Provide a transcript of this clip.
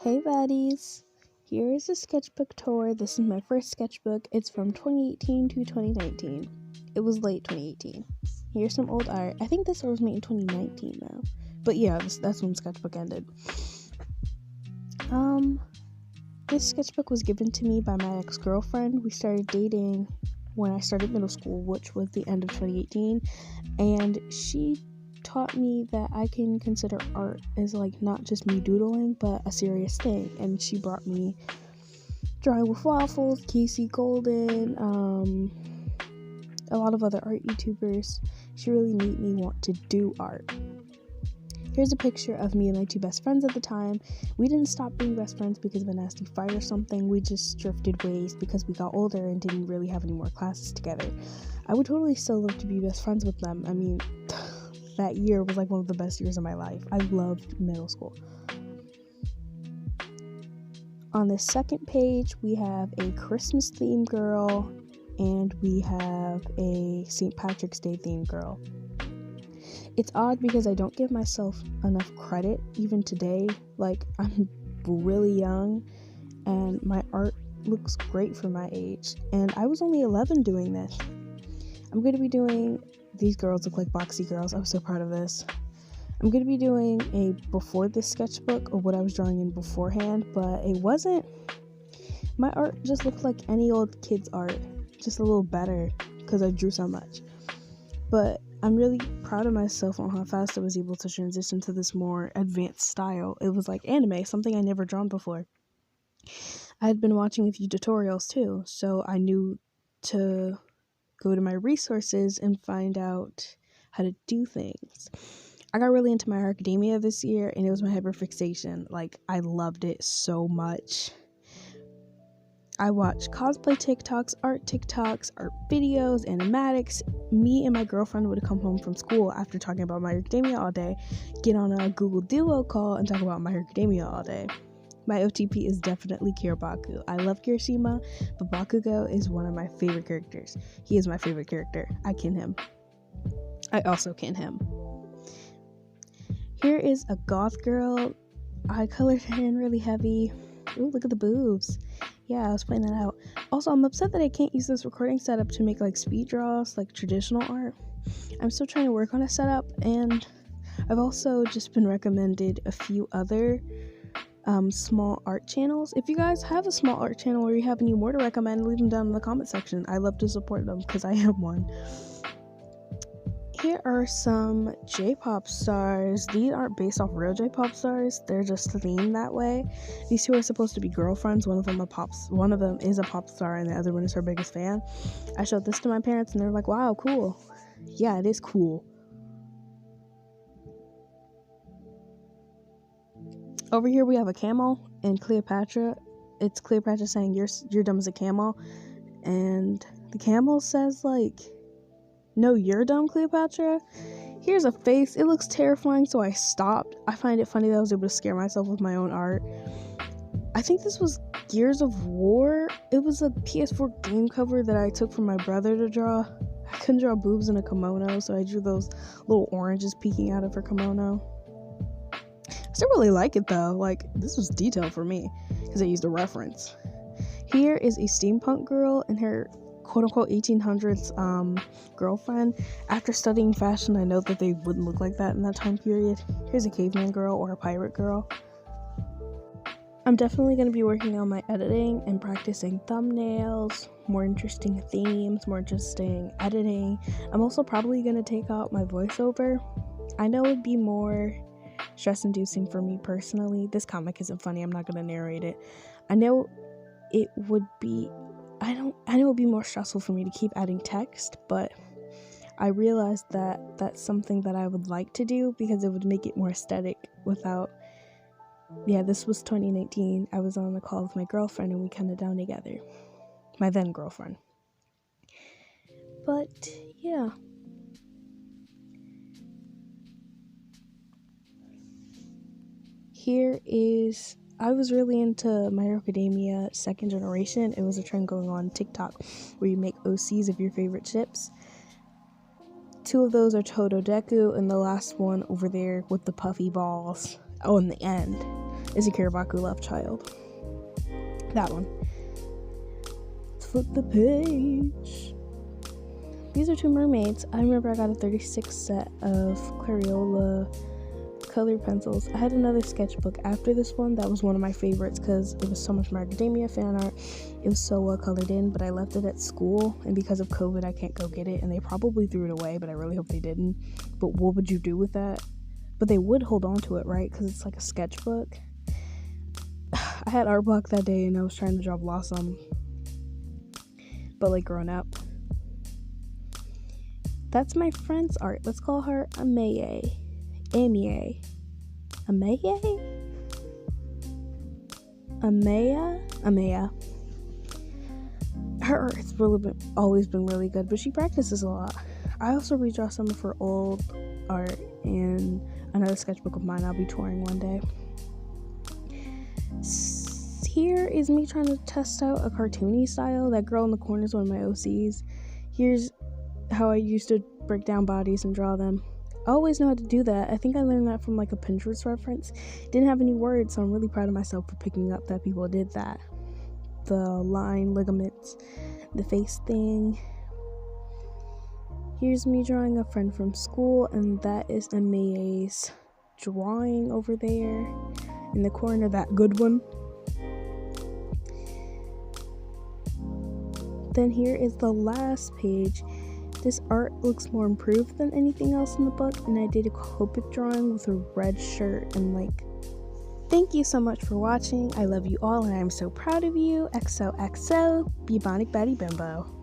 Hey baddies, here is a sketchbook tour. This is my first sketchbook. It's from 2018 to 2019. It was late 2018. Here's some old art. I think this was made in 2019 though. But yeah, that's when sketchbook ended. This sketchbook was given to me by my ex-girlfriend. We started dating when I started middle school, which was the end of 2018, and she taught me that I can consider art as like not just me doodling but a serious thing. And she brought me Drawing with Waffles, Casey Golden, a lot of other art YouTubers. She really made me want to do art. Here's a picture of me and my two best friends at the time. We didn't stop being best friends because of a nasty fight or something. We just drifted ways because we got older and didn't really have any more classes together. I would totally still love to be best friends with them. I mean, that year was like one of the best years of my life. I loved middle school. On the second page, we have a Christmas themed girl and we have a St. Patrick's Day themed girl. It's odd because I don't give myself enough credit even today. Like, I'm really young and my art looks great for my age. And I was only 11 doing this. I'm going to be doing, these girls look like boxy girls. I'm so proud of this. I'm going to be doing a before this sketchbook of what I was drawing in beforehand, but it wasn't, my art just looked like any old kid's art, just a little better because I drew so much. But I'm really proud of myself on how fast I was able to transition to this more advanced style. It was like anime, something I never drawn before. I had been watching a few tutorials too, so I knew to go to my resources and find out how to do things. I got really into My Hero Academia this year, and it was my hyperfixation. Like, I loved it so much. I watched cosplay TikToks, art videos, animatics. Me and my girlfriend would come home from school after talking about My Hero Academia all day, get on a Google Duo call, and talk about My Hero Academia all day. My OTP is definitely Kiribaku. I love Kirishima, but Bakugo is one of my favorite characters. He is my favorite character. I kin him. I also kin him. Here is a goth girl. I colored her in really heavy. Ooh, look at the boobs. Yeah, I was playing that out. Also, I'm upset that I can't use this recording setup to make like speed draws, like traditional art. I'm still trying to work on a setup, and I've also just been recommended a few other small art channels. If you guys have a small art channel or you have any more to recommend, leave them down in the comment section. I love to support them because I am one. Here are some J-pop stars. These aren't based off real J-pop stars. They're just themed that way. These two are supposed to be girlfriends. One of them is a pop star, and the other one is her biggest fan. I showed this to my parents, and they're like, "Wow, cool." Yeah, it is cool. Over here we have a camel and Cleopatra. It's Cleopatra saying, "You're dumb as a camel," and the camel says like, "No, you're dumb, Cleopatra." Here's a face. It looks terrifying, so I stopped. I find it funny that I was able to scare myself with my own art. I think this was Gears of War. It was a PS4 game cover that I took from my brother to draw. I couldn't draw boobs in a kimono, so I drew those little oranges peeking out of her kimono. I still really like it though. Like, this was detailed for me because I used a reference. Here is a steampunk girl and her quote-unquote 1800s girlfriend. After studying fashion, I know that they wouldn't look like that in that time period. Here's a caveman girl or a pirate girl. I'm definitely going to be working on my editing and practicing thumbnails, more interesting themes, more interesting editing. I'm also probably going to take out my voiceover. I know it'd be more stress-inducing for me personally. This comic isn't funny. I'm not going to narrate it. I know it would be it would be more stressful for me to keep adding text, but I realized that that's something that I would like to do because it would make it more aesthetic without, this was 2019. I was on a call with my girlfriend and we kind of down together. My then girlfriend. But, yeah. I was really into My Hero Academia second generation. It was a trend going on TikTok where you make OCs of your favorite ships. 2 of those are Todo Deku, and the last one over there with the puffy balls on the end is a Kirabaku Love Child. That one. Let's flip the page. These are two mermaids. I remember I got a 36 set of Clariola colored pencils. I had another sketchbook after this one that was one of my favorites because it was so much macadamia fan art. It was so well colored in, but I left it at school, and because of COVID I can't go get it, and they probably threw it away, but I really hope they didn't. But what would you do with that? But they would hold on to it, right? Because it's like a sketchbook. I had art block that day and I was trying to draw Blossom, but like grown up. That's my friend's art. Let's call her Amaya. Amaya. Her art has always been really good, but she practices a lot. I also redraw some of her old art in another sketchbook of mine I'll be touring one day. Here is me trying to test out a cartoony style. That girl in the corner is one of my OCs. Here's how I used to break down bodies and draw them. I always know how to do that. I think I learned that from like a Pinterest reference. Didn't have any words, so I'm really proud of myself for picking up that people did that. The line, ligaments, the face thing. Here's me drawing a friend from school, and that is Amaya's drawing over there in the corner, that good one. Then here is the last page. This art looks more improved than anything else in the book, and I did a Copic drawing with a red shirt and like. Thank you so much for watching. I love you all and I am so proud of you. XOXO, Bubonic Baddie Bimbo.